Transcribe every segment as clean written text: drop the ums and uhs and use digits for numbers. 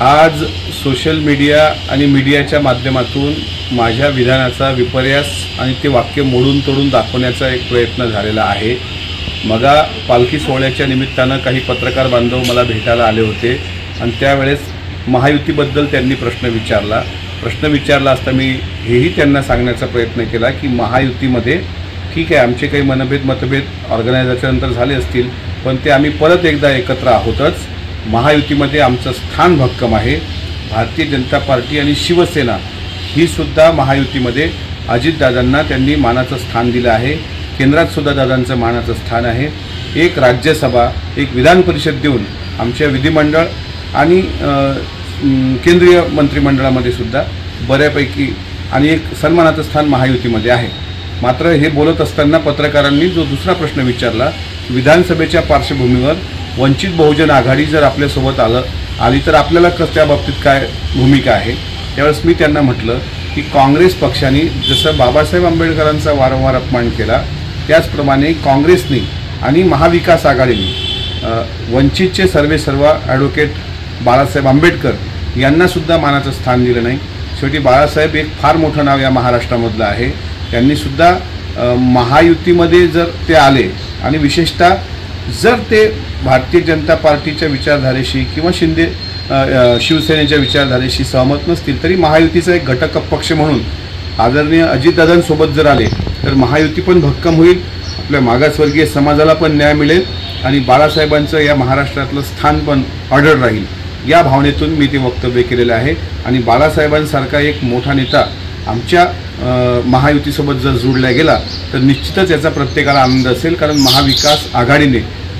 आज social media आणि मीडियाच्या माध्यमातून माझ्या विधानाचा विपर्यास आणि ते वाक्य मोडून तोडून दाखवण्याचा एक प्रयत्न झालेला आहे। मगा पालखी सोहळ्याच्या निमित्तानं काही पत्रकार बांधव मला भेटायला आले होते आणि त्यावेळेस महायुतीबद्दल त्यांनी प्रश्न विचारला असता मी हेही त्यांना सांगण्याचा प्रयत्न केला की महायुतीमध्ये ठीक आहे, आमचे काही मतभेद ऑर्गनायझेशननंतर झाले असतील, पण ते आम्ही परत एकदा एकत्र आहोतच। महायुतीमध्ये आमचं स्थान भक्कम आहे। भारतीय जनता पार्टी आणि शिवसेना ही सुद्धा महायुतीमध्ये अजितदादांना त्यांनी मानाचं स्थान दिलं आहे। केंद्रात सुद्धा दादांचं मानाचं स्थान आहे। एक राज्यसभा, एक विधान परिषद देऊन आमच्या विधिमंडळ आणि केंद्रीय मंत्रिमंडळामध्ये सुद्धा बऱ्यापैकी आणि एक सन्मानाचं स्थान महायुतीमध्ये आहे। मात्र हे बोलत असताना पत्रकारांनी जो दुसरा प्रश्न विचारला, विधानसभेच्या पार्श्वभूमीवर वंचित बहुजन आघाडी जर आपल्यासोबत आली तर आपल्याला त्या बाबतीत काय भूमिका आहे, त्यावेळेस मी त्यांना म्हटलं की काँग्रेस पक्षाने जसं बाबासाहेब आंबेडकरांचा वारंवार अपमान केला त्याचप्रमाणे काँग्रेसने आणि महाविकास आघाडीने वंचितचे सर्वेसर्वा ॲडव्होकेट बाळासाहेब आंबेडकर यांनासुद्धा मानाचं स्थान दिलं नाही। शेवटी बाळासाहेब एक फार मोठं नाव या महाराष्ट्रामधलं आहे। त्यांनीसुद्धा महायुतीमध्ये जर ते आले आणि विशेषतः जर ते भारतीय जनता पार्टीच्या विचारधारेशी किंवा शिवसेनेच्या विचारधारेशी सहमत नसतील तरी महायुतीचा एक घटक पक्ष म्हणून आदरणीय अजितदादांसोबत जर आले तर महायुती पण भक्कम होईल, आपल्या मागासवर्गीय समाजाला पण न्याय मिळेल आणि बाळासाहेबांचं या महाराष्ट्रातलं स्थान पण अढळ राहील, या भावनेतून मी ते वक्तव्य केलेलं आहे। आणि बाळासाहेबांसारखा एक मोठा नेता आमच्या महायुतीसोबत जर जोडला गेला तर निश्चितच याचा प्रत्येकाला आनंद असेल, कारण महाविकास आघाडीने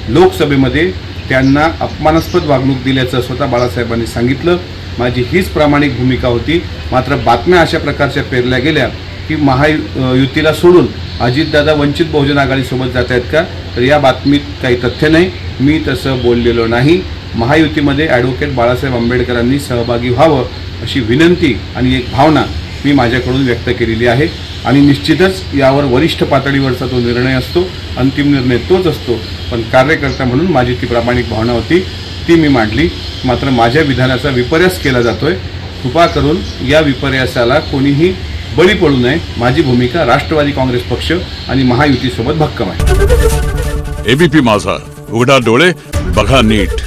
लोकसभेमध्ये त्यांना अपमानास्पद वागणूक दिल्याचं स्वतः बाळासाहेबांनी सांगितलं। माझी हीच प्रामाणिक भूमिका होती। मात्र बातम्या अशा प्रकारच्या पेरल्या गेल्या की महायुतीला सोडून अजितदादा वंचित बहुजन आघाडीसोबत जात आहेत का, तर या बातमीत काही तथ्य नाही, मी तसं बोललेलो नाही। महायुतीमध्ये ॲडव्होकेट बाळासाहेब आंबेडकरांनी सहभागी व्हावं अशी विनंती आणि एक भावना मी माझ्याकडून व्यक्त केलेली आहे आणि निश्चितच यावर वरिष्ठ पातळीवरचा तो निर्णय असतो, अंतिम निर्णय तोच असतो, पण कार्यकर्ता म्हणून माझी ती प्रामाणिक भावना होती, ती मी मांडली। मात्र माझ्या विधानाचा विपर्यास केला जातोय, कृपा करून या विपर्यासाला कोणीही बळी पडू नये। माझी भूमिका राष्ट्रवादी काँग्रेस पक्ष आणि महायुतीसोबत भक्कम आहे। एबीपी माझा, उघडा डोळे बघा नीट।